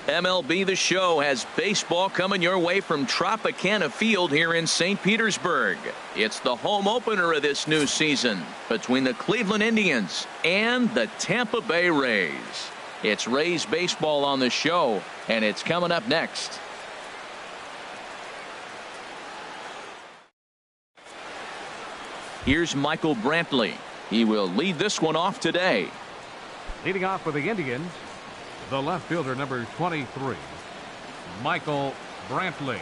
MLB The Show has baseball coming your way from Tropicana Field here in St. Petersburg. It's the home opener of this new season between the Cleveland Indians and the Tampa Bay Rays. It's Rays baseball on the show, and it's coming up next. Here's Michael Brantley. He will lead this one off today. Leading off for the Indians, the left fielder, number 23, Michael Brantley.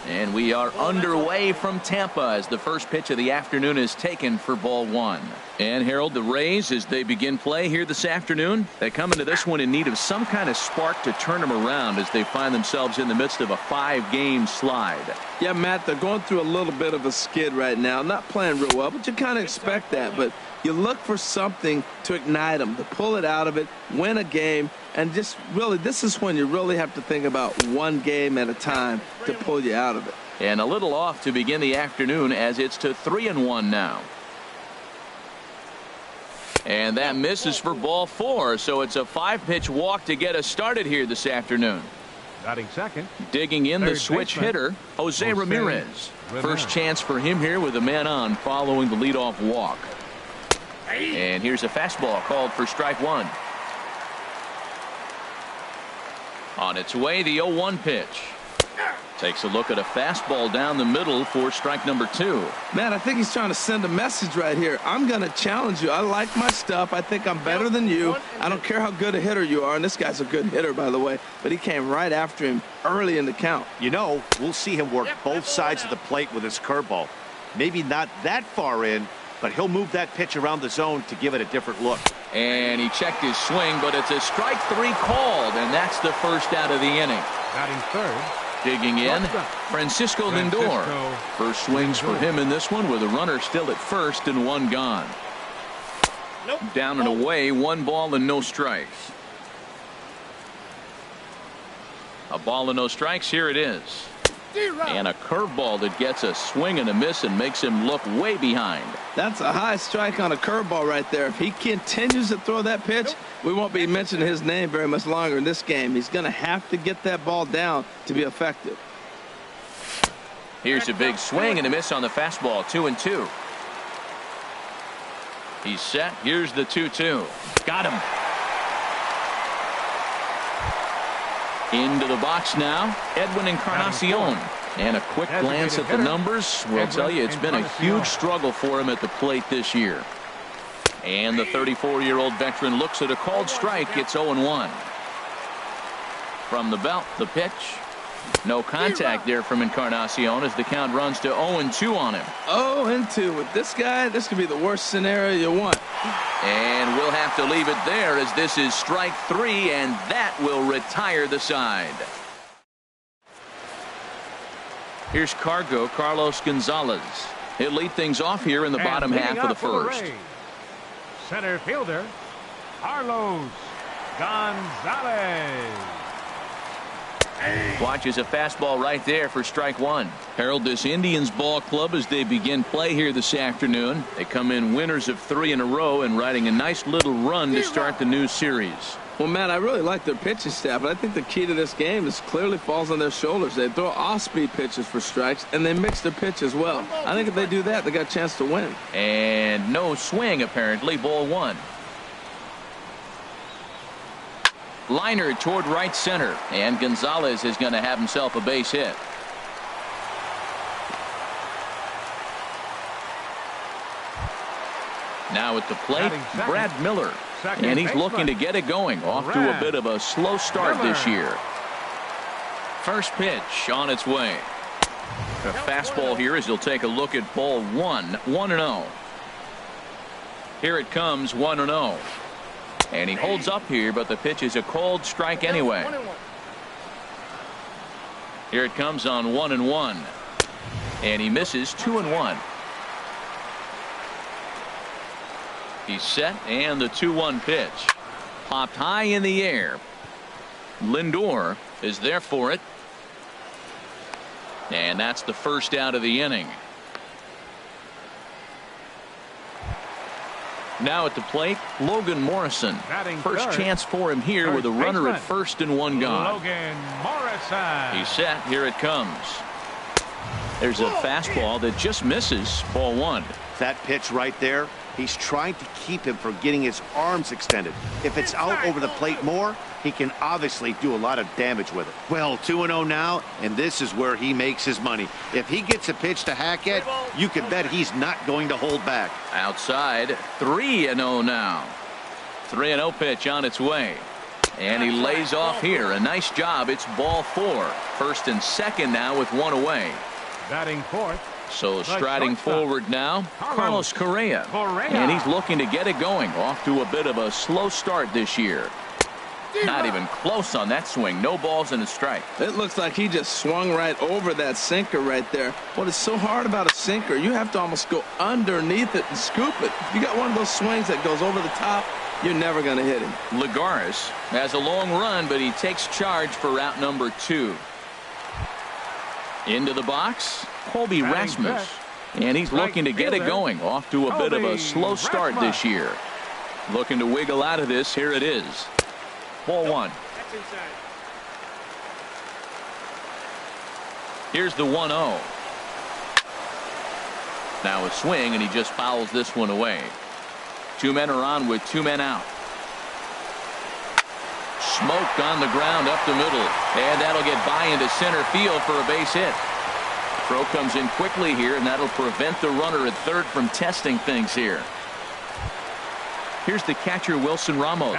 And we are underway from Tampa as the first pitch of the afternoon is taken for ball one. And Harold, the Rays, as they begin play here this afternoon, they come into this one in need of some kind of spark to turn them around as they find themselves in the midst of a 5-game slide. Yeah, Matt, they're going through a little bit of a skid right now. Not playing real well, but you kind of expect that. But you look for something to ignite them, to pull it out of it, win a game, and just really, this is when you really have to think about one game at a time to pull you out of it. And a little off to begin the afternoon as it's to 3-1 now. And that misses for ball 4, so it's a 5-pitch walk to get us started here this afternoon. Batting second. Digging in the switch hitter, Jose Ramirez. First chance for him here with a man on following the leadoff walk. And here's a fastball called for strike one. On its way, the 0-1 pitch. Takes a look at a fastball down the middle for strike number 2. Man, I think he's trying to send a message right here. I'm going to challenge you. I like my stuff. I think I'm better than you. I don't care how good a hitter you are. And this guy's a good hitter, by the way. But he came right after him early in the count. You know, we'll see him work both sides of the plate with his curveball. Maybe not that far in, but he'll move that pitch around the zone to give it a different look. And he checked his swing, but it's a strike 3 called, and that's the first out of the inning. Batting third. Digging in, Francisco Lindor. First swings for him in this one with a runner still at first and 1 gone. Down and away, 1 ball and no strikes. A ball and no strikes. Here it is. And a curveball that gets a swing and a miss and makes him look way behind. That's a high strike on a curveball right there. If he continues to throw that pitch, we won't be mentioning his name very much longer in this game. He's going to have to get that ball down to be effective. Here's a big swing and a miss on the fastball. 2-2. He's set. Here's the 2-2. Got him. Into the box now, Edwin Encarnacion. And a quick glance at the numbers will tell you it's been a huge struggle for him at the plate this year. And the 34-year-old veteran looks at a called strike. It's 0-1. From the belt, the pitch. No contact there from Encarnacion as the count runs to 0-2 on him. 0-2 with this guy. This could be the worst scenario you want. And we'll have to leave it there as this is strike 3, and that will retire the side. Here's Carlos Gonzalez. He'll lead things off here in the bottom half of the first. Center fielder, Carlos Gonzalez. Watches a fastball right there for strike 1. Harold, this Indians ball club as they begin play here this afternoon. They come in winners of 3 in a row and riding a nice little run to start the new series. Well, Matt, I really like their pitching staff, but I think the key to this game is clearly falls on their shoulders. They throw off-speed pitches for strikes, and they mix their pitch as well. I think if they do that, they got a chance to win. And no swing, apparently. Ball 1. Liner toward right center, and Gonzalez is going to have himself a base hit. Now at the plate, Brad Miller, and he's looking to get it going. Off to a bit of a slow start this year. First pitch on its way. A fastball here as he'll take a look at ball 1. 1-0. Here it comes, 1-0. And he holds up here, but the pitch is a called strike anyway. Here it comes on 1-1. And he misses 2-1. He's set, and the 2-1 pitch. Popped high in the air. Lindor is there for it. And that's the first out of the inning. Now at the plate, Logan Morrison. First chance for him here with a runner at first and one gone. Logan Morrison. He's set. Here it comes. There's a fastball that just misses. Ball one. That pitch right there, he's trying to keep him from getting his arms extended. If it's out over the plate more, he can obviously do a lot of damage with it. Well, 2-0 now, and this is where he makes his money. If he gets a pitch to hack at, you can bet he's not going to hold back. Outside, 3-0 now. 3-0 pitch on its way. And he lays off here. A nice job. It's ball four. First and second now with one away. Batting fourth. So striding forward now, Carlos Correa. And he's looking to get it going. Off to a bit of a slow start this year. Not even close on that swing. No balls and a strike. It looks like he just swung right over that sinker right there. What is so hard about a sinker, you have to almost go underneath it and scoop it. If you got one of those swings that goes over the top, you're never going to hit him. Lagares has a long run, but he takes charge for route number 2. Into the box, Colby Rasmus. And he's looking to get it going. Off to a bit of a slow start this year. Looking to wiggle out of this. Here it is. Ball one. Here's the 1-0. Now a swing, and he just fouls this one away. 2 men are on with 2 men out. Smoked on the ground up the middle, and that'll get by into center field for a base hit. Throw comes in quickly here, and that'll prevent the runner at third from testing things here. Here's the catcher, Wilson Ramos.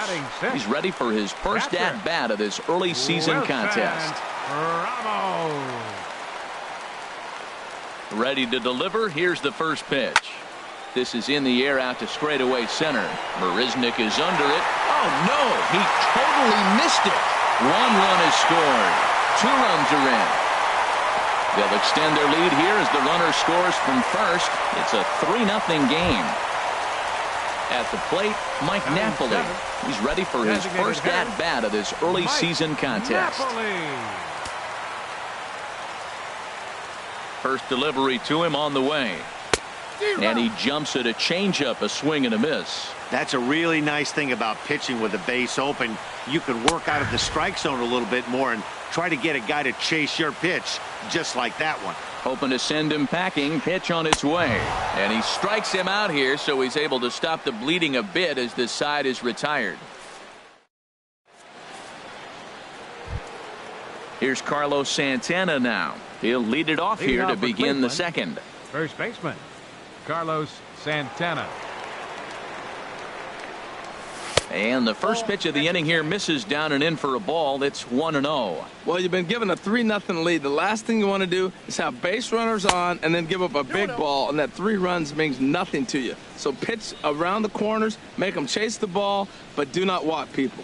He's ready for his first at-bat of this early season contest. Ramos. Ready to deliver. Here's the first pitch. This is in the air out to straightaway center. Marisnick is under it. Oh, no. He totally missed it. 1 run is scored. 2 runs are in. They'll extend their lead here as the runner scores from first. It's a 3-0 game. At the plate, Mike Napoli. He's ready for his first at-bat of this early season contest. First delivery to him on the way. And he jumps at a changeup, a swing and a miss. That's a really nice thing about pitching with the base open. You can work out of the strike zone a little bit more and try to get a guy to chase your pitch, just like that one. Hoping to send him packing. Pitch on its way. And he strikes him out here, so he's able to stop the bleeding a bit as this side is retired. Here's Carlos Santana now. He'll lead it off here to begin the second. First baseman, Carlos Santana. And the first pitch of the inning here misses down and in for a ball. It's 1-0. Well, you've been given a 3-0 lead. The last thing you want to do is have base runners on and then give up a big ball, and that 3 runs means nothing to you. So pitch around the corners, make them chase the ball, but do not walk people.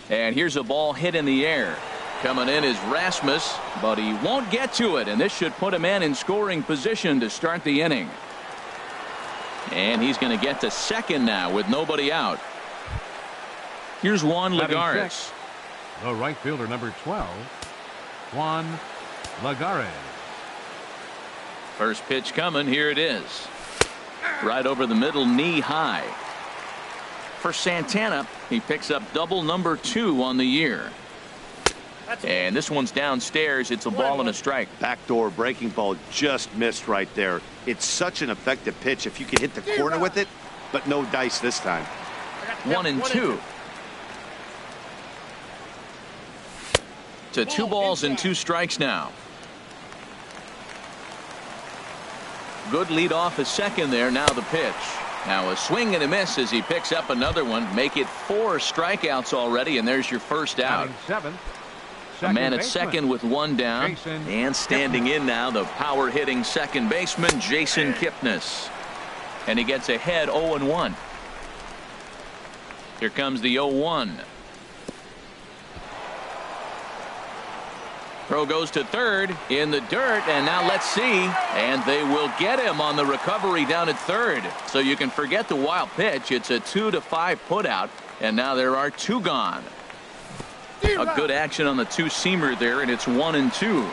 And here's a ball hit in the air. Coming in is Rasmus, but he won't get to it, and this should put him in scoring position to start the inning. And he's going to get to second now with nobody out. Here's Juan Lagares. The right fielder, number 12, Juan Lagares. First pitch coming. Here it is. Right over the middle, knee high. For Santana, he picks up double number 2 on the year. And this one's downstairs. It's a ball and a strike. Backdoor breaking ball just missed right there. It's such an effective pitch if you can hit the corner with it, but no dice this time. 1-2. To 2 balls and 2 strikes now. Good lead off a second there. Now the pitch. Now a swing and a miss as he picks up another one. Make it 4 strikeouts already, and there's your first out. A man at second with 1 down. And standing in now, the power-hitting second baseman, Jason Kipnis. And he gets ahead 0-1. Here comes the 0-1. Throw goes to third in the dirt, and now let's see. And they will get him on the recovery down at third. So you can forget the wild pitch. It's a 2-5 putout, and now there are 2 gone. A good action on the 2-seamer there, and it's 1-2.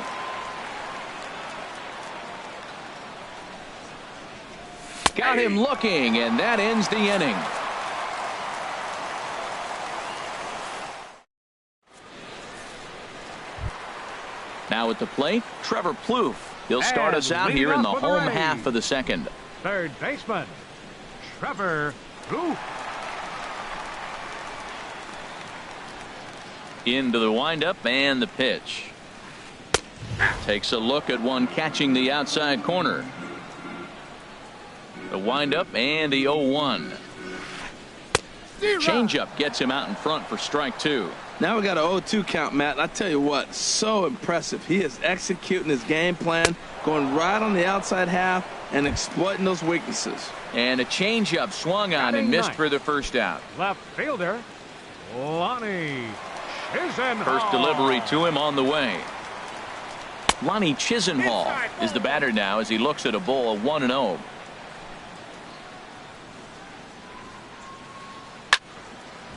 Got him looking, and that ends the inning. Now at the plate, Trevor Plouffe. He'll start us out here in the home half of the second. Third baseman, Trevor Plouffe. Into the windup and the pitch. Takes a look at one catching the outside corner. The windup and the 0-1. Changeup gets him out in front for strike two. Now we got an 0-2 count, Matt. I tell you what, so impressive. He is executing his game plan, going right on the outside half and exploiting those weaknesses. And a changeup swung on and missed for the first out. Left fielder, Lonnie Chisenhall. First delivery to him on the way. Lonnie Chisenhall is the batter now as he looks at a ball 1-0.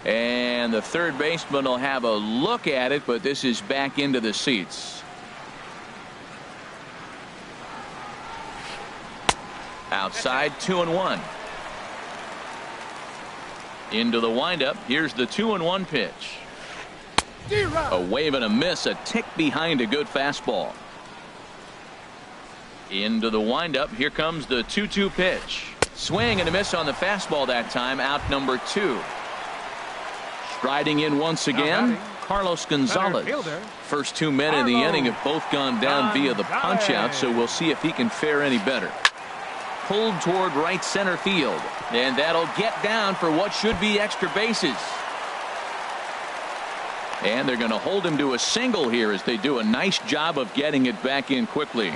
And the third baseman will have a look at it, but this is back into the seats. Outside, 2-1. Into the windup. Here's the 2-1 pitch. A wave and a miss, a tick behind a good fastball. Into the windup. Here comes the 2-2 pitch. Swing and a miss on the fastball that time. Out number 2. Striding in once again, Carlos Gonzalez. First 2 men in the inning have both gone down via the punch-out, so we'll see if he can fare any better. Pulled toward right center field, and that'll get down for what should be extra bases. And they're going to hold him to a single here as they do a nice job of getting it back in quickly.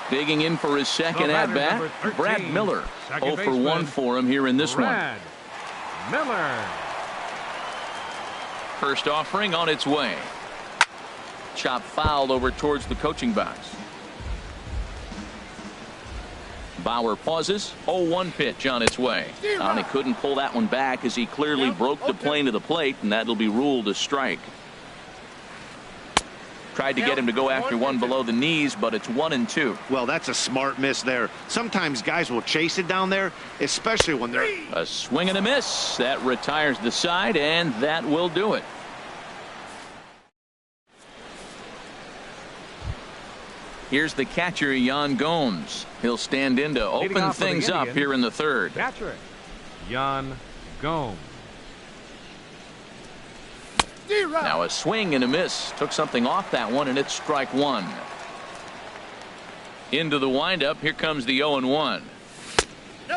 Digging in for his second at-bat, Brad Miller. 0 for 1 for him here in this one. Miller. First offering on its way. Chop foul over towards the coaching box. Bauer pauses. 0-1 pitch on its way. And he couldn't pull that one back as he clearly broke the plane of the plate, and that'll be ruled a strike. Tried to get him to go after one below the knees, but it's 1-2. Well, that's a smart miss there. Sometimes guys will chase it down there, especially when they're... A swing and a miss. That retires the side, and that will do it. Here's the catcher, Yan Gomes. He'll stand in to open things up here in the third. Catcher, Yan Gomes. Now a swing and a miss. Took something off that one, and it's strike one. Into the windup. Here comes the 0-1.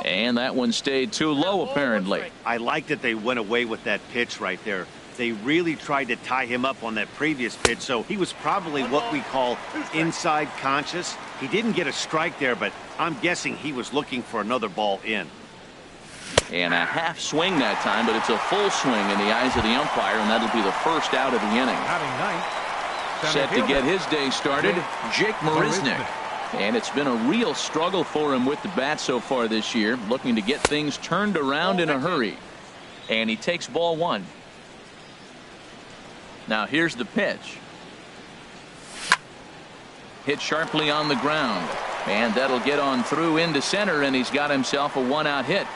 And that one stayed too low, apparently. I like that they went away with that pitch right there. They really tried to tie him up on that previous pitch, so he was probably what we call inside conscious. He didn't get a strike there, but I'm guessing he was looking for another ball in. And a half swing that time, but it's a full swing in the eyes of the umpire, and that'll be the first out of the inning. Set to get his day started, Jake Marisnick. And it's been a real struggle for him with the bat so far this year, looking to get things turned around in a hurry. And he takes ball one. Now here's the pitch. Hit sharply on the ground. And that'll get on through into center, and he's got himself a one-out hit.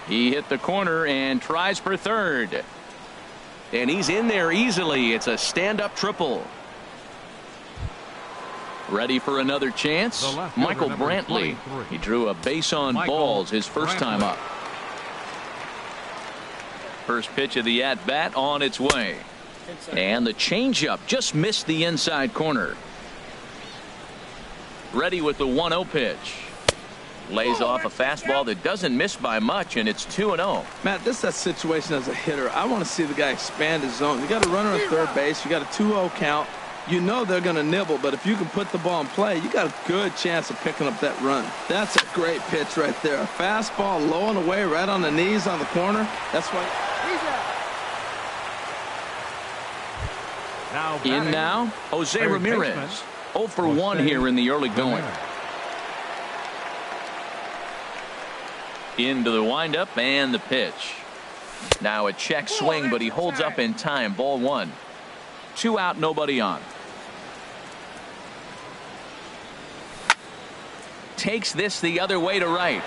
He hit the corner and tries for third. And he's in there easily. It's a stand-up triple. Ready for another chance? Michael Brantley. He drew a base on balls his first time up. First pitch of the at-bat on its way. And the changeup just missed the inside corner. Ready with the 1-0 pitch. Lays off a fastball that doesn't miss by much, and it's 2-0. Matt, this is that situation as a hitter. I want to see the guy expand his zone. You got a runner at third base. You got a 2-0 count. You know they're going to nibble, but if you can put the ball in play, you got a good chance of picking up that run. That's a great pitch right there. A fastball low and away right on the knees on the corner. That's why. In now, Jose Ramirez. 0 for 1 here in the early going. Into the windup and the pitch. Now a check swing, but he holds up in time. Ball one. 2 out, nobody on. takes this the other way to right.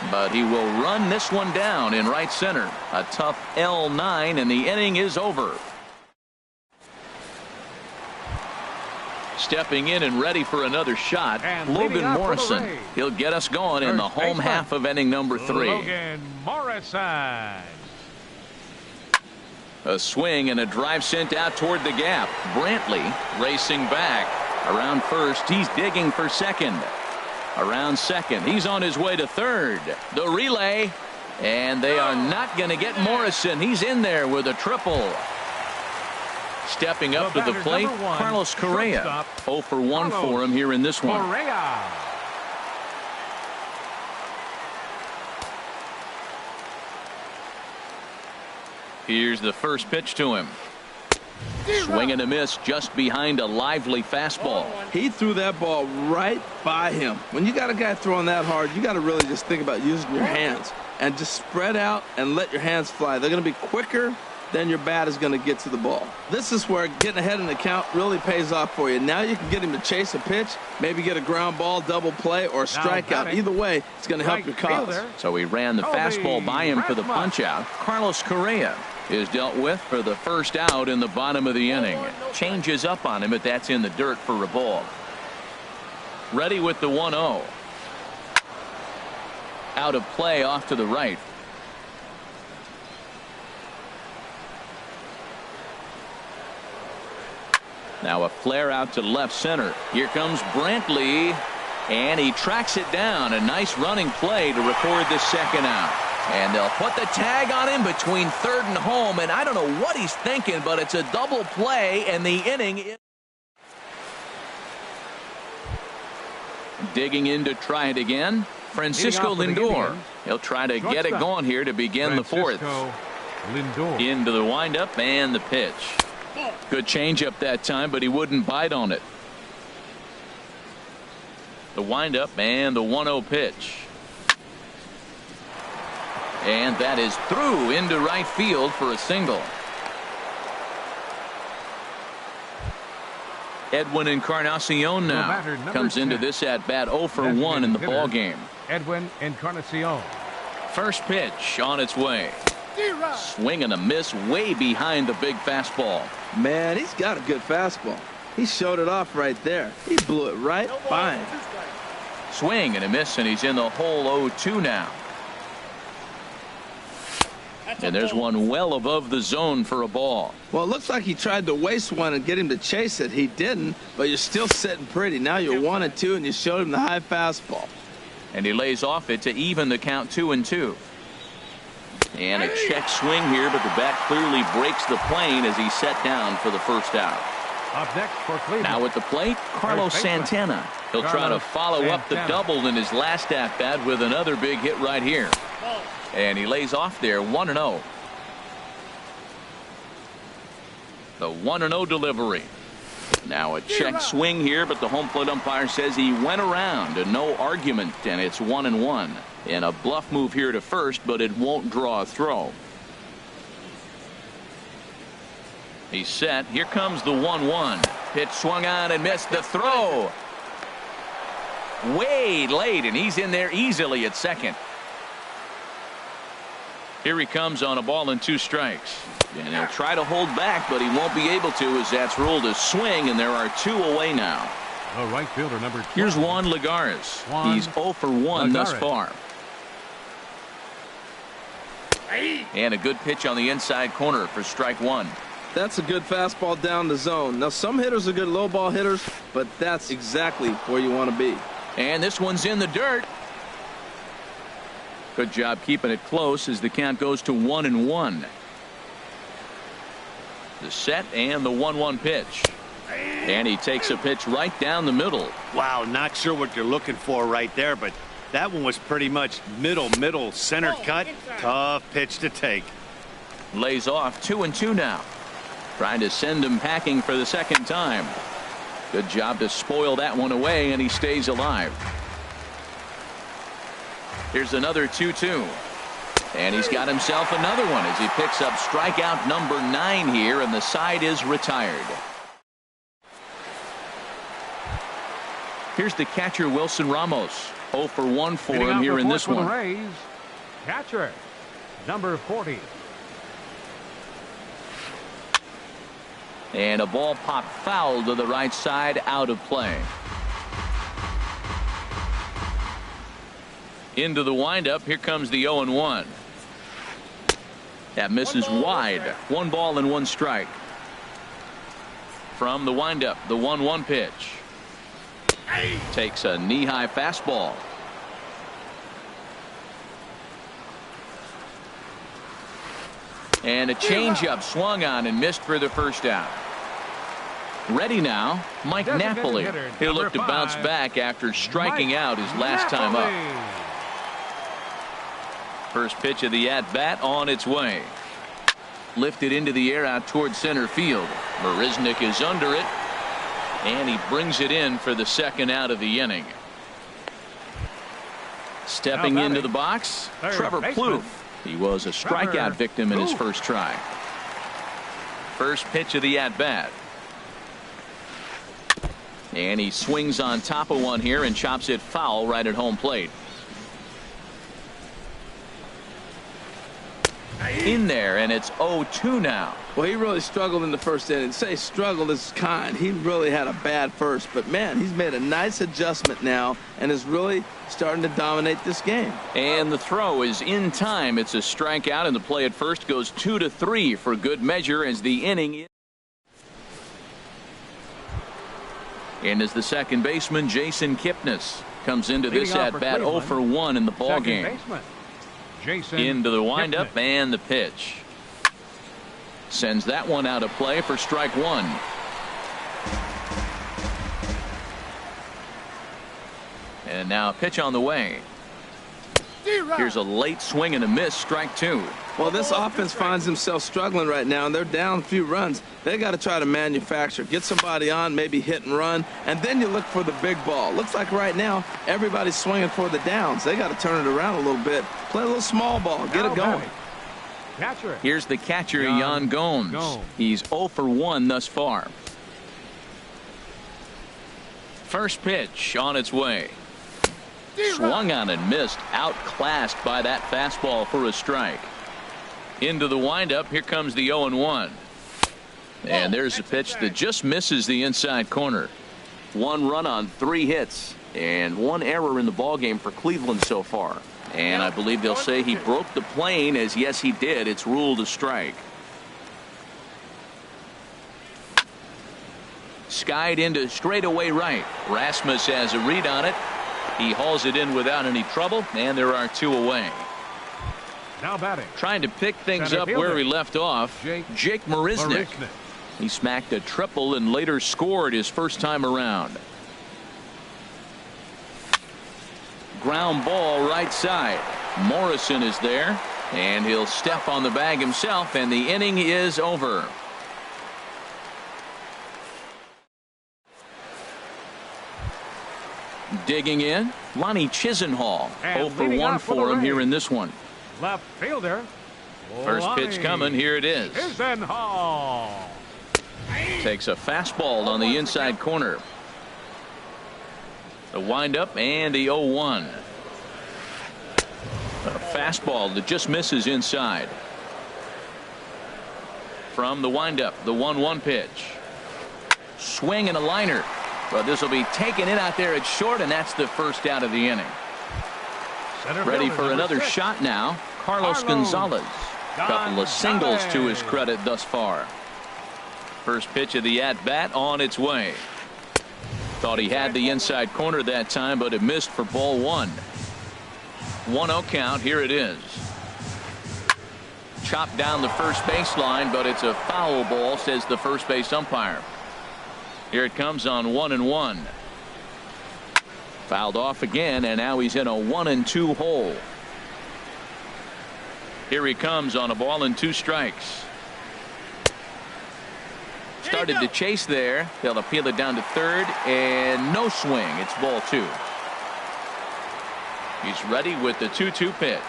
But he will run this one down in right center. A tough L9, and the inning is over. Stepping in and ready for another shot, And Logan Morrison. He'll get us going in the home half of inning number 3. Logan Morrison. A swing and a drive sent out toward the gap. Brantley racing back. Around first, he's digging for second. Around second, he's on his way to third. The relay, and they are not going to get Morrison. He's in there with a triple. Stepping up to the plate, Carlos Correa. 0 for 1 for him here in this one. Correa. Here's the first pitch to him. Swing and a miss just behind a lively fastball. He threw that ball right by him. When you got a guy throwing that hard, you got to really just think about using your hands and just spread out and let your hands fly. They're going to be quicker than your bat is going to get to the ball. This is where getting ahead in the count really pays off for you. Now you can get him to chase a pitch, maybe get a ground ball, double play, or a strikeout. Either way, it's going to help your cause. So he ran the fastball by him for the punch out. Carlos Correa is dealt with for the first out in the bottom of the inning. Changes up on him, but that's in the dirt for a ball. Ready with the 1-0. Out of play off to the right. Now a flare out to left center. Here comes Brantley, and he tracks it down. A nice running play to record the second out. And they'll put the tag on him between third and home, and I don't know what he's thinking, but it's a double play, and the inning is digging in to try it again. Francisco Lindor. He'll try to get it going here to begin the fourth. Into the windup and the pitch. Good changeup that time, but he wouldn't bite on it. The windup and the 1-0 pitch. And that is through into right field for a single. Edwin Encarnacion now comes into this at bat 0 for 1 in the ball game. Edwin Encarnacion. First pitch on its way. Swing and a miss way behind the big fastball. Man, he's got a good fastball. He showed it off right there. He blew it right by him. Swing and a miss, and he's in the hole 0-2 now. And there's one well above the zone for a ball. Well, it looks like he tried to waste one and get him to chase it. He didn't, but you're still sitting pretty. Now you're 1-2, and you showed him the high fastball. And he lays off it to even the count 2-2. And a check swing here, but the bat clearly breaks the plane as he's set down for the first out. Up next for Cleveland. Now at the plate, Carlos Santana. He'll try to follow up the double in his last at bat with another big hit right here. And he lays off there 1-0. The 1-0 delivery. Now a check swing here, but the home plate umpire says he went around and no argument, and it's 1-1. And a bluff move here to first, but it won't draw a throw. He's set. Here comes the 1-1. Pitch swung on and missed the throw. Way late, and he's in there easily at second. Here he comes on a ball and 2 strikes. And he'll try to hold back, but he won't be able to as that's ruled a swing, and there are 2 away now. The right fielder, number 12. Here's Juan Lagares. He's 0 for 1 thus far. And a good pitch on the inside corner for strike 1. That's a good fastball down the zone. Now, some hitters are good low ball hitters, but that's exactly where you want to be. And this one's in the dirt. Good job keeping it close as the count goes to 1-1. The set and the 1-1 pitch. And he takes a pitch right down the middle. Wow, not sure what you're looking for right there, but that one was pretty much middle, centered cut. Tough pitch to take. Lays off 2-2 now. Trying to send him packing for the second time. Good job to spoil that one away, and he stays alive. Here's another 2-2. And he's got himself another one as he picks up strikeout number 9 here, and the side is retired. Here's the catcher, Wilson Ramos. 0 for 1 for him here in this one. Rays, catcher, number 40. And a ball popped foul to the right side, out of play. Into the windup. Here comes the 0-1. That misses wide. 1 ball and 1 strike. From the windup, the 1-1 pitch. Takes a knee-high fastball. And a changeup swung on and missed for the first out. Ready now, Mike Napoli. He'll look to bounce back after striking out his last time up. First pitch of the at-bat on its way. Lifted into the air out towards center field. Marisnick is under it. And he brings it in for the second out of the inning. Stepping into the box, Trevor Plouffe. He was a strikeout victim in his first try. First pitch of the at-bat. And he swings on top of one here and chops it foul right at home plate. In there, and it's 0-2 now. Well, he really struggled in the first inning. Say struggled is kind. He really had a bad first. But, man, he's made a nice adjustment now and is really starting to dominate this game. And the throw is in time. It's a strikeout, and the play at first goes 2-3 for good measure as the inning is. And as the second baseman, Jason Kipnis, comes into this at-bat 0 for 1 in the ball game. Into the windup and the pitch. Sends that one out of play for strike 1. And now a pitch on the way. Here's a late swing and a miss, strike 2. Well, this offense finds themselves struggling right now, and they're down a few runs. They got to try to manufacture, get somebody on, maybe hit and run, and then you look for the big ball. Looks like right now everybody's swinging for the downs. They got to turn it around a little bit, play a little small ball, get it going. Here's the catcher, Yan Gomes. He's 0 for 1 thus far. First pitch on its way. Swung on and missed, outclassed by that fastball for a strike. Into the windup. Here comes the 0-1. And there's a pitch that just misses the inside corner. 1 run on 3 hits and 1 error in the ballgame for Cleveland so far. And I believe they'll say he broke the plane, as yes he did. It's ruled a strike. Skied into straightaway right. Rasmus has a read on it. He hauls it in without any trouble, and there are 2 away. Now batting. Trying to pick things up where he left off, Jake Marisnick. He smacked a triple and later scored his first time around. Ground ball right side. Morrison is there, and he'll step on the bag himself, and the inning is over. Digging in, Lonnie Chisenhall. 0 for 1 for him here in this one. Left fielder. First pitch coming. Here it is. Chisenhall takes a fastball on the inside corner. The windup and the 0-1. A fastball that just misses inside. From the windup, the 1-1 pitch. Swing and a liner. But this will be taken in out there at short, and that's the first out of the inning. Ready for another shot now. Carlos Gonzalez. Couple of singles to his credit thus far. First pitch of the at-bat on its way. Thought he had the inside corner that time, but it missed for ball 1. 1-0 count. Here it is. Chopped down the first baseline, but it's a foul ball, says the first base umpire. Here it comes on 1-1. Fouled off again, and now he's in a 1-2 hole. Here he comes on a ball and 2 strikes. Started to chase there. They'll appeal it down to third, and no swing. It's ball 2. He's ready with the 2-2 pitch.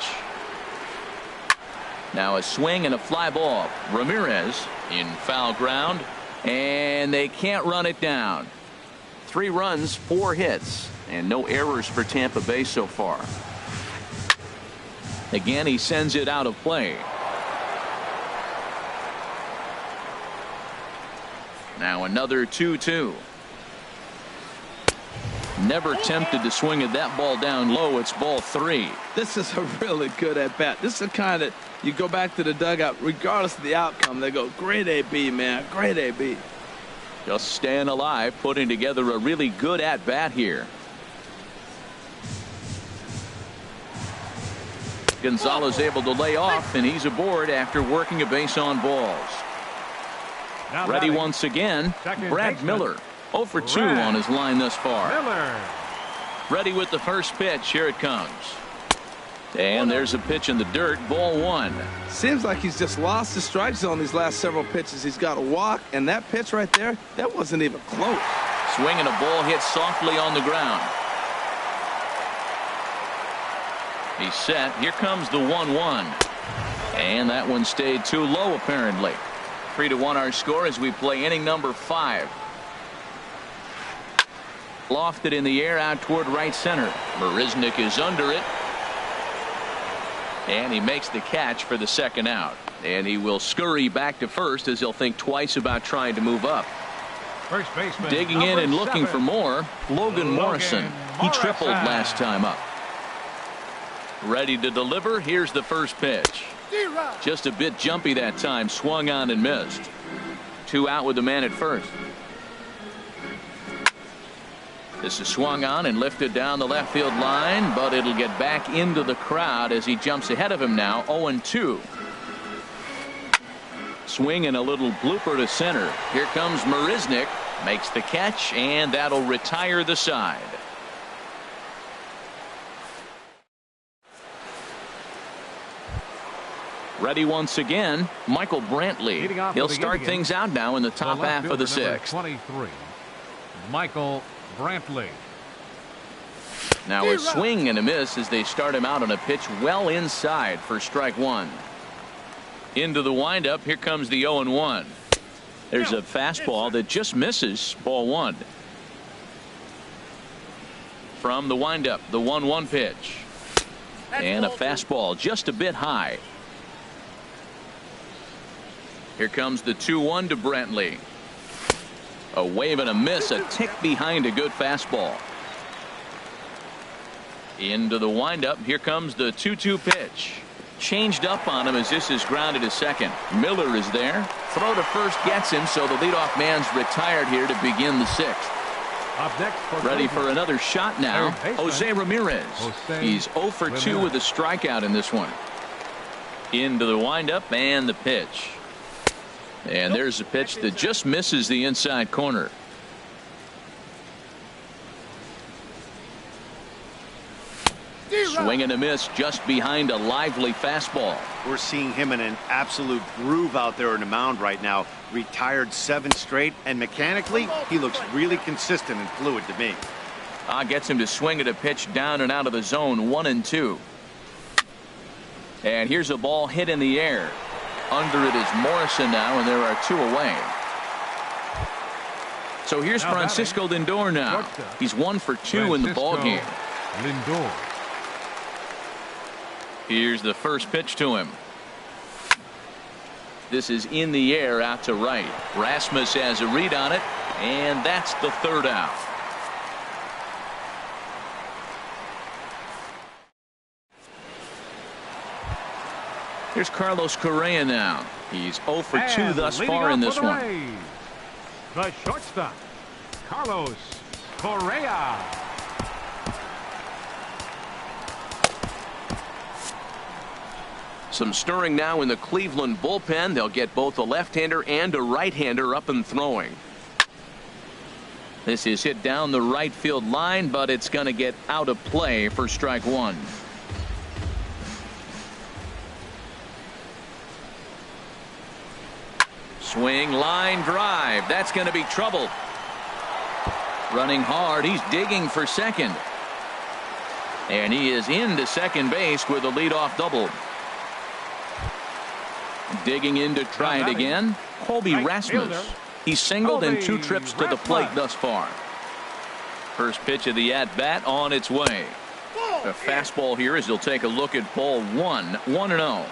Now a swing and a fly ball. Ramirez in foul ground, and they can't run it down. 3 runs, 4 hits, and no errors for Tampa Bay so far. Again, he sends it out of play. Now another 2-2. Never tempted to swing at that ball down low. It's ball 3. This is a really good at-bat. This is the kind that you go back to the dugout, regardless of the outcome. They go, great AB, man, great AB. Just staying alive, putting together a really good at-bat here. Gonzalez able to lay off, and he's aboard after working a base on balls. Now Ready once again, Brad Miller. 0 for 2 on his line thus far. Miller. Ready with the first pitch. Here it comes. And there's a pitch in the dirt. Ball 1. Seems like he's just lost the strike zone these last several pitches. He's got a walk, and that pitch right there, that wasn't even close. Swinging a ball hit softly on the ground. He's set. Here comes the 1-1. And that one stayed too low, apparently. 3-1 our score as we play inning number 5. Lofted in the air out toward right center. Marisnick is under it. And he makes the catch for the second out. And he will scurry back to first as he'll think twice about trying to move up. First baseman. Digging in and looking for more, Logan Morrison. He tripled last time up. Ready to deliver. Here's the first pitch. Just a bit jumpy that time. Swung on and missed. 2 out with the man at first. This is swung on and lifted down the left field line, but it'll get back into the crowd as he jumps ahead of him now. 0-2. Swing and a little blooper to center. Here comes Marisnick. Makes the catch, and that'll retire the side. Ready once again, Michael Brantley. He'll start things out now in the top half of the 6th. 23, Michael Brantley. Now a swing and a miss as they start him out on a pitch well inside for strike 1. Into the windup. Here comes the 0-1. There's a fastball that just misses. Ball 1. From the windup, the 1-1 pitch. And a fastball just a bit high. Here comes the 2-1 to Brantley. A wave and a miss, a tick behind a good fastball. Into the windup. Here comes the 2-2 pitch. Changed up on him as this is grounded to second. Miller is there. Throw to first gets him, so the leadoff man's retired here to begin the 6th. Up next, ready for another shot now. Jose Ramirez. He's 0 for 2 with a strikeout in this one. Into the windup and the pitch. And there's a pitch that just misses the inside corner. Swing and a miss just behind a lively fastball. We're seeing him in an absolute groove out there in the mound right now. Retired 7 straight, and mechanically, he looks really consistent and fluid to me. Gets him to swing at a pitch down and out of the zone. 1-2. And here's a ball hit in the air. Under it is Morrison now, and there are 2 away. So here's Francisco Lindor now. He's 1 for 2 in the ball game. Lindor. Here's the first pitch to him. This is in the air out to right. Rasmus has a read on it, and that's the 3rd out. Here's Carlos Correa now. He's 0 for 2 thus far in this one. The shortstop, Carlos Correa. Some stirring now in the Cleveland bullpen. They'll get both a left-hander and a right-hander up and throwing. This is hit down the right field line, but it's going to get out of play for strike 1. Swing, line drive. That's going to be trouble. Running hard. He's digging for second. And he is into second base with a leadoff double. Digging in to try it again. Colby Rasmus. He's singled in 2 trips to the plate thus far. First pitch of the at-bat on its way. A fastball here as he'll take a look at ball one. 1-0.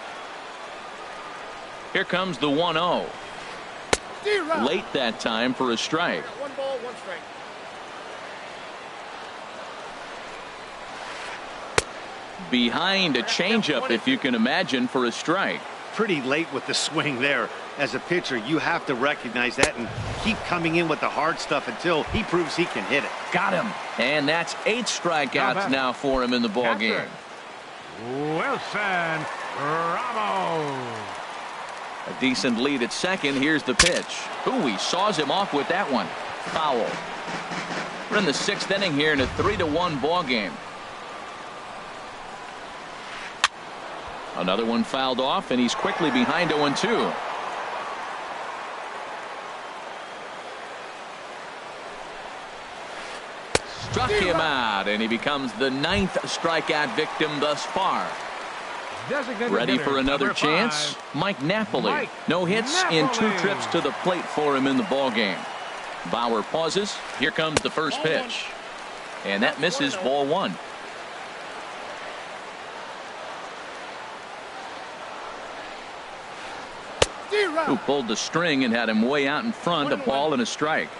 Here comes the 1-0. Late that time for a strike. 1 ball, 1 strike. Behind a changeup, if you can imagine, for a strike. Pretty late with the swing there. As a pitcher, you have to recognize that and keep coming in with the hard stuff until he proves he can hit it. Got him. And that's 8 strikeouts now for him in the ball game. Wilson Ramos. A decent lead at second. Here's the pitch. Ooh, he saws him off with that one. Foul. We're in the 6th inning here in a 3-1 ball game. Another one fouled off, and he's quickly behind 0-2. Struck him out, and he becomes the 9th strikeout victim thus far. Ready for another chance? Mike Napoli. No hits in 2 trips to the plate for him in the ball game. Bauer pauses. Here comes the first pitch. And that misses, ball 1. Who pulled the string and had him way out in front, a ball and a strike.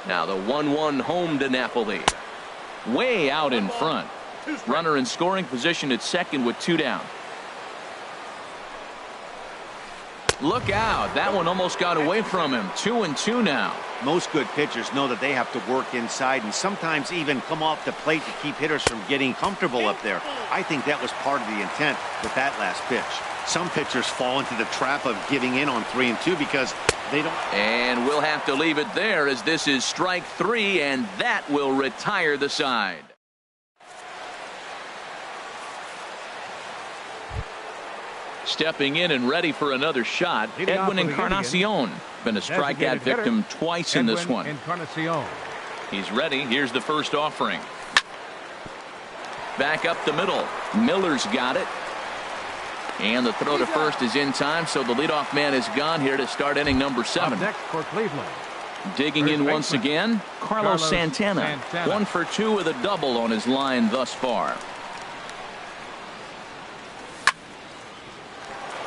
Now the 1-1 home to Napoli. Way out in front. Runner in scoring position at second with 2 down. Look out. That one almost got away from him. 2-2 now. Most good pitchers know that they have to work inside and sometimes even come off the plate to keep hitters from getting comfortable up there. I think that was part of the intent with that last pitch. Some pitchers fall into the trap of giving in on 3-2 because they don't. And we'll have to leave it there as this is strike 3, and that will retire the side. Stepping in and ready for another shot, Edwin Encarnacion. Been a strikeout victim twice in this one. He's ready. Here's the first offering. Back up the middle. Miller's got it. And the throw to first is in time, so the leadoff man is gone here to start inning number 7. Next for Cleveland. Digging in once again, Carlos Santana. 1 for 2 with a double on his line thus far.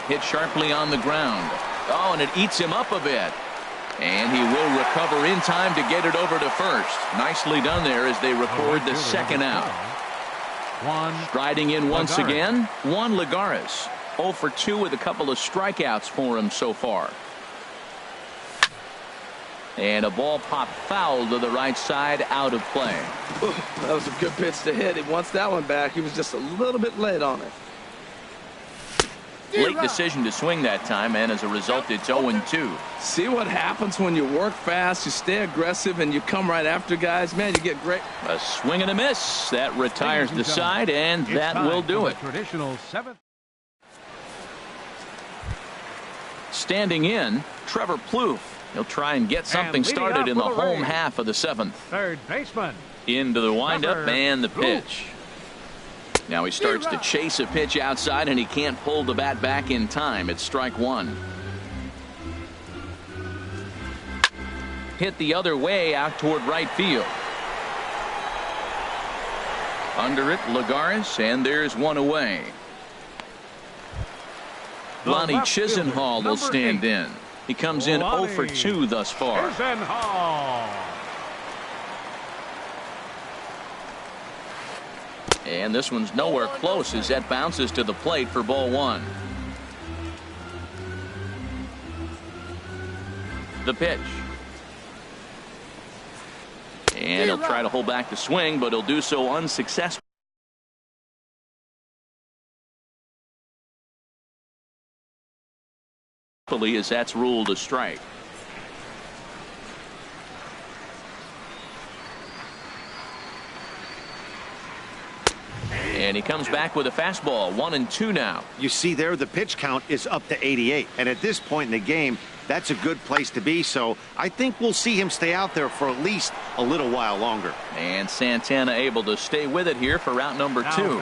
Hit sharply on the ground. Oh, and it eats him up a bit. And he will recover in time to get it over to first. Nicely done there as they record the second out. Striding in once again, Juan Lagares. 0 for 2 with a couple of strikeouts for him so far. And a ball popped foul to the right side, out of play. Ooh, that was a good pitch to hit. He wants that one back. He was just a little bit late on it. Late decision to swing that time, and as a result, it's 0-2. See what happens when you work fast, you stay aggressive, and you come right after guys. Man, you get great. A swing and a miss. That retires the side, and that will do it. Traditional 7th. Standing in, Trevor Plouffe. He'll try and get something started in the home half of the 7th. Third baseman. Into the windup and the pitch. Now he starts to chase a pitch outside, and he can't pull the bat back in time. It's strike 1. Hit the other way out toward right field. Under it, Lagares, and there's one away. Lonnie Chisenhall will stand in. He comes in 0 for 2 thus far. And this one's nowhere close as that bounces to the plate for ball 1. The pitch. And he'll try to hold back the swing, but he'll do so unsuccessfully. As that's ruled a strike. And he comes back with a fastball. 1-2 now. You see there, the pitch count is up to 88. And at this point in the game, that's a good place to be. So I think we'll see him stay out there for at least a little while longer. And Santana able to stay with it here for route number 2.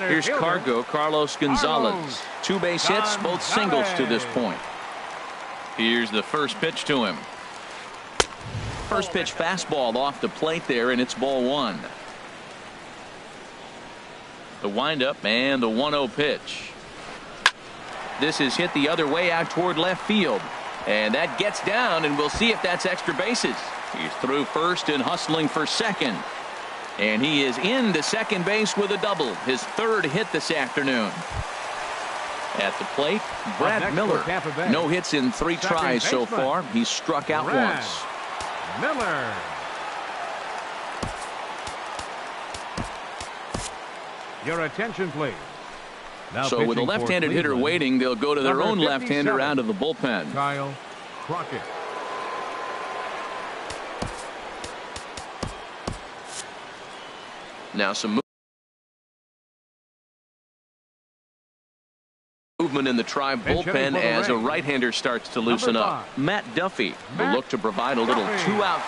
Here's Cargo, Carlos Gonzalez. 2 base hits, both singles to this point. Here's the first pitch to him. first pitch fastball off the plate there, and it's ball one. The windup and the 1-0 pitch. This is hit the other way out toward left field. And that gets down, and we'll see if that's extra bases. He's through first and hustling for second. And he is into second base with a double. His third hit this afternoon. At the plate, Brad Miller. No hits in 3 tries so far. He's struck out once. Miller. Your attention, please. Now so with a left-handed hitter waiting, they'll go to their own left-hander out of the bullpen. Kyle Crockett. Now some movement in the Tribe bullpen as a right-hander starts to loosen up. Matt Duffy will look to provide a little two-out.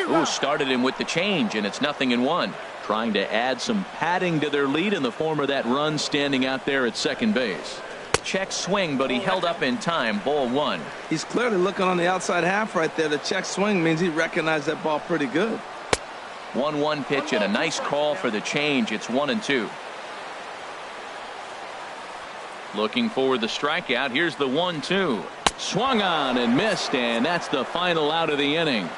Ooh, started him with the change, and it's 0-1. Trying to add some padding to their lead in the form of that run standing out there at second base. Check swing, but he held up in time. Ball one. He's clearly looking on the outside half right there. The check swing means he recognized that ball pretty good. 1-1 pitch and a nice call for the change. It's 1-2. Looking for the strikeout. Here's the 1-2. Swung on and missed, and that's the final out of the inning.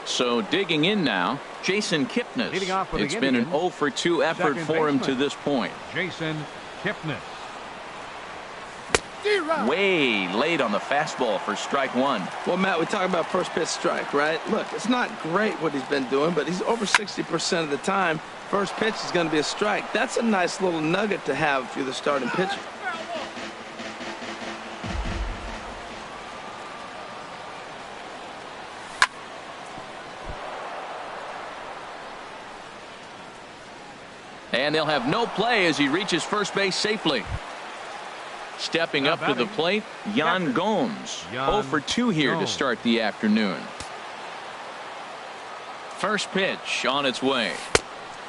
So digging in now, Jason Kipnis. It's been an 0-for-2 effort for him to this point. Jason Kipnis. Way late on the fastball for strike one. Well, Matt, we talk about first pitch strike, right? Look, it's not great what he's been doing, but he's over 60% of the time. First pitch is going to be a strike. That's a nice little nugget to have if you're the starting pitcher. And they'll have no play as he reaches first base safely. Stepping up to the plate, Yan Gomes. 0-for-2 here to start the afternoon. First pitch on its way.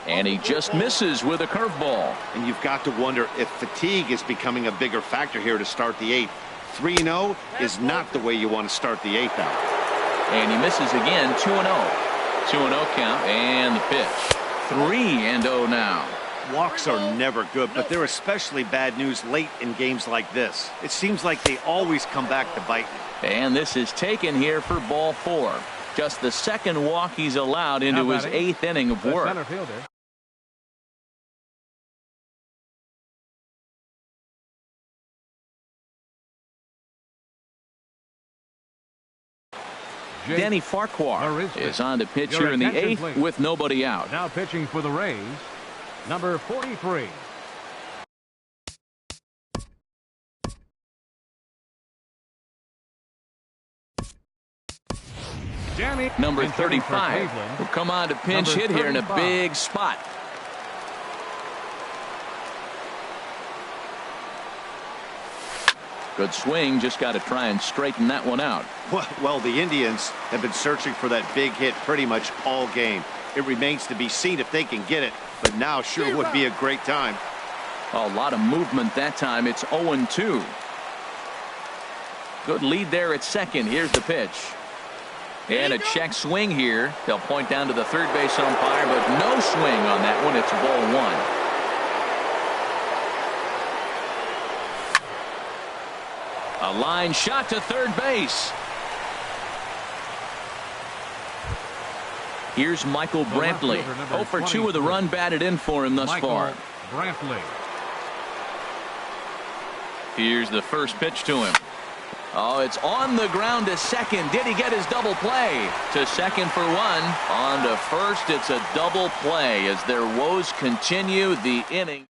And he just misses with a curveball. And you've got to wonder if fatigue is becoming a bigger factor here to start the 8th. 3-0 is not the way you want to start the 8th out. And he misses again. 2-0. 2-0 count and the pitch. 3-0 now. Walks are never good, but they're especially bad news late in games like this. It seems like they always come back to bite you. And this is taken here for ball 4. Just the second walk he's allowed into his 8th inning of work. Center fielder. Danny Farquhar is on to pitch here in the 8th with nobody out. Now pitching for the Rays, number 43. Danny, number 35 will come on to pinch hit here in a big spot. Good swing, just got to try and straighten that one out. Well, the Indians have been searching for that big hit pretty much all game. It remains to be seen if they can get it, but now sure would be a great time. A lot of movement that time. It's 0-2. Good lead there at second. Here's the pitch. And a check swing here. They'll point down to the third base umpire, but no swing on that one. It's ball one. A line shot to third base. Here's Michael Brantley. 0-for-2 with a run batted in for him thus far. Brantley. Here's the first pitch to him. Oh, it's on the ground to second. Did he get his double play? To second for one. On to first. It's a double play as their woes continue the inning.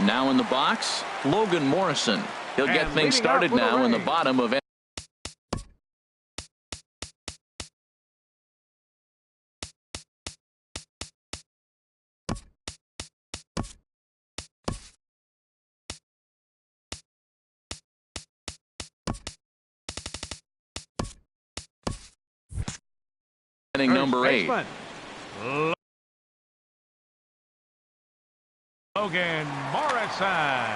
Now in the box, Logan Morrison. He'll get things started now in the bottom of Inning number 8. Logan Morrison.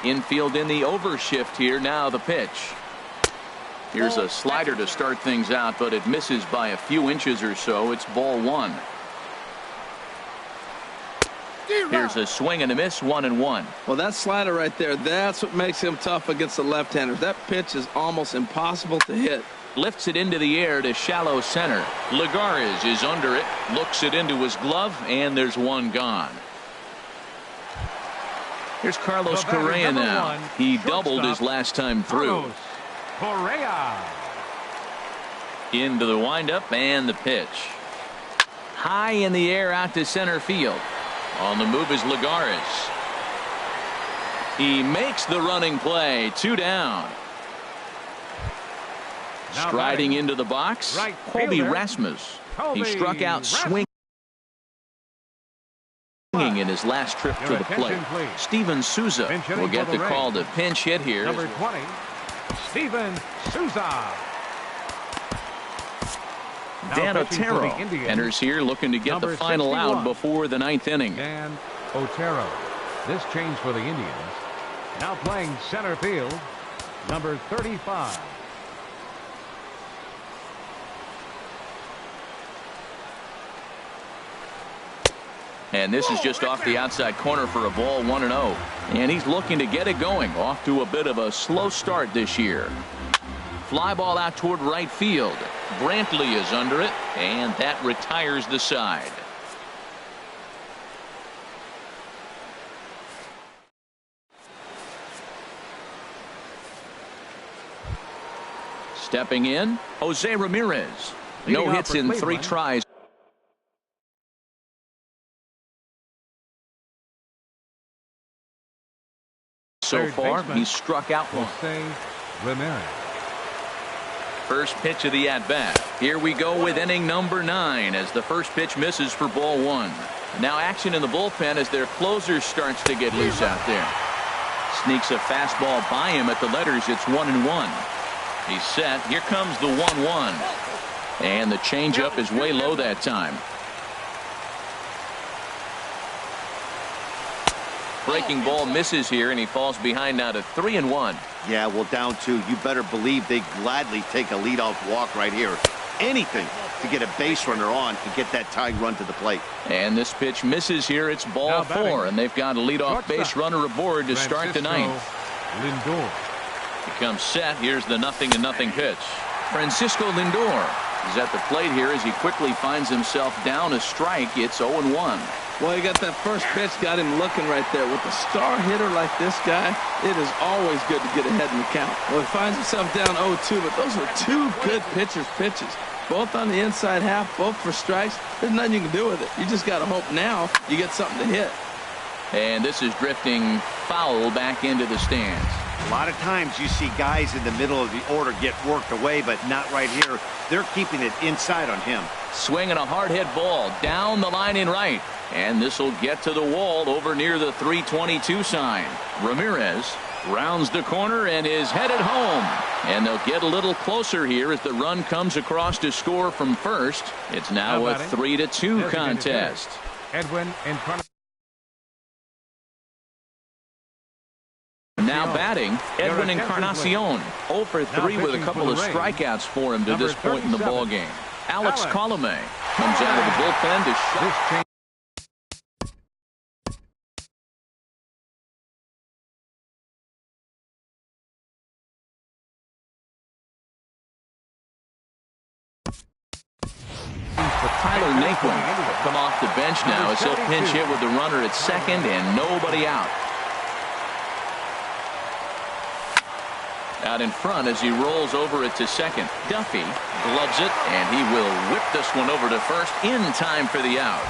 Infield in the overshift here. Now the pitch. Here's a slider to start things out, but it misses by a few inches or so. It's ball 1. Here's a swing and a miss, 1-1. Well, that slider right there, that's what makes him tough against the left-handers. That pitch is almost impossible to hit. Lifts it into the air to shallow center. Lagares is under it, looks it into his glove, and there's one gone. Here's Carlos Correa now. He doubled his last time through. Correa. Into the windup and the pitch. High in the air out to center field. On the move is Lagares. He makes the running play. 2 down. Striding into the box, Colby Rasmus. He struck out swinging in his last trip to the plate. Steven Souza will get the call to pinch hit here. Number 20, Steven Souza. Dan Otero enters here looking to get the final out before the 9th inning. Dan Otero. This change for the Indians. Now playing center field, number 35. And this is just off the outside corner for a ball, 1-0. And he's looking to get it going. Off to a bit of a slow start this year. Fly ball out toward right field. Brantley is under it, and that retires the side. Stepping in, Jose Ramirez. No hits in 3 tries. So far, he's struck out 1. Ramirez. First pitch of the at-bat. Here we go with inning number 9 as the first pitch misses for ball 1. Now action in the bullpen as their closer starts to get loose out there. Sneaks a fastball by him at the letters. It's 1-1. He's set. Here comes the 1-1. And the changeup is way low that time. Breaking ball misses here, and he falls behind now to 3-1. Yeah, well, down 2. You better believe they gladly take a leadoff walk right here. Anything to get a base runner on and get that tying run to the plate. And this pitch misses here. It's ball 4, and they've got a leadoff base runner aboard to start the 9th. Lindor. He comes set. Here's the 0-0 pitch. Francisco Lindor is at the plate here as he quickly finds himself down a strike. It's 0-1. Well, you got that first pitch, got him looking right there. With a star hitter like this guy, it is always good to get ahead in the count. Well, he finds himself down 0-2, but those are 2 good pitches. Both on the inside half, both for strikes. There's nothing you can do with it. You just got to hope now you get something to hit. And this is drifting foul back into the stands. A lot of times you see guys in the middle of the order get worked away, but not right here. They're keeping it inside on him. Swinging a hard hit ball down the line in right. And this will get to the wall over near the 322 sign. Ramirez rounds the corner and is headed home. And they'll get a little closer here as the run comes across to score from first. It's now a 3-2 contest. Edwin Encarnacion. Now batting, Edwin Encarnacion. 0 for 3 with a couple of strikeouts for him to this point in the ball game. Alex Colomé comes out of the bullpen to shut. Tyler Naquin will come off the bench now as he'll pinch hit with the runner at second and nobody out. Out in front as he rolls over it to second. Duffy gloves it, and he will whip this one over to first in time for the out.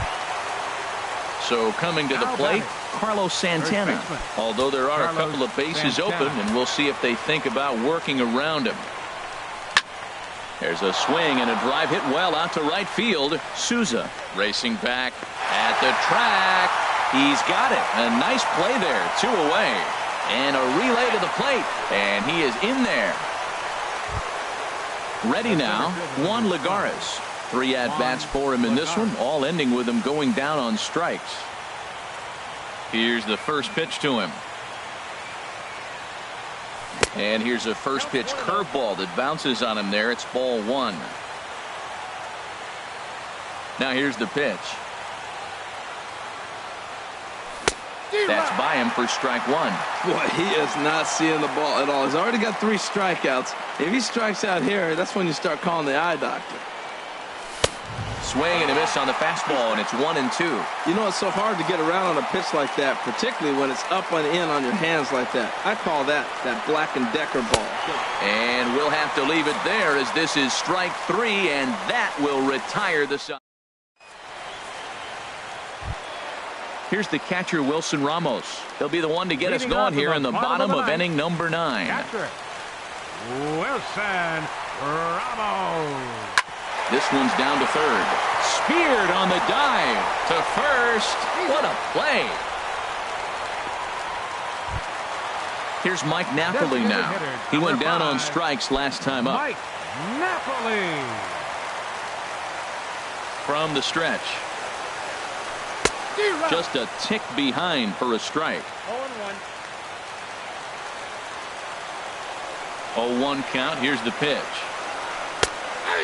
So coming to the plate, Carlos Santana. Although there are a couple of bases open, and we'll see if they think about working around him. There's a swing and a drive hit well out to right field. Souza racing back at the track. He's got it. A nice play there. 2 away. And a relay to the plate. And he is in there. Ready now, Juan Lagares. 3 at-bats for him in this one, all ending with him going down on strikes. Here's the first pitch to him. And here's a first pitch curveball that bounces on him there. It's ball 1. Now here's the pitch. That's by him for strike 1. Boy, he is not seeing the ball at all. He's already got 3 strikeouts. If he strikes out here, that's when you start calling the eye doctor. Swing and a miss on the fastball, and it's 1-2. You know, it's so hard to get around on a pitch like that, particularly when it's up and in on your hands like that. I call that Black & Decker ball. And we'll have to leave it there as this is strike 3, and that will retire the side. Here's the catcher, Wilson Ramos. He'll be the one to get us going here in the bottom of inning number 9. Catcher, Wilson Ramos. This one's down to third. Speared on the dive to first. What a play. Here's Mike Napoli now. He went down on strikes last time up. Mike Napoli. From the stretch. Just a tick behind for a strike. 0-1 count. Here's the pitch.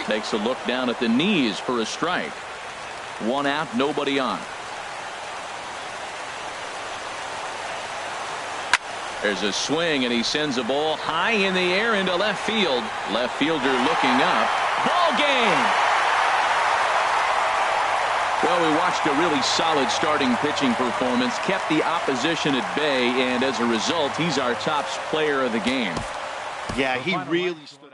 Takes a look down at the knees for a strike. 1 out, nobody on. There's a swing, and he sends a ball high in the air into left field. Left fielder looking up. Ball game! Well, we watched a really solid starting pitching performance, kept the opposition at bay, and as a result, he's our top player of the game. Yeah, he really stood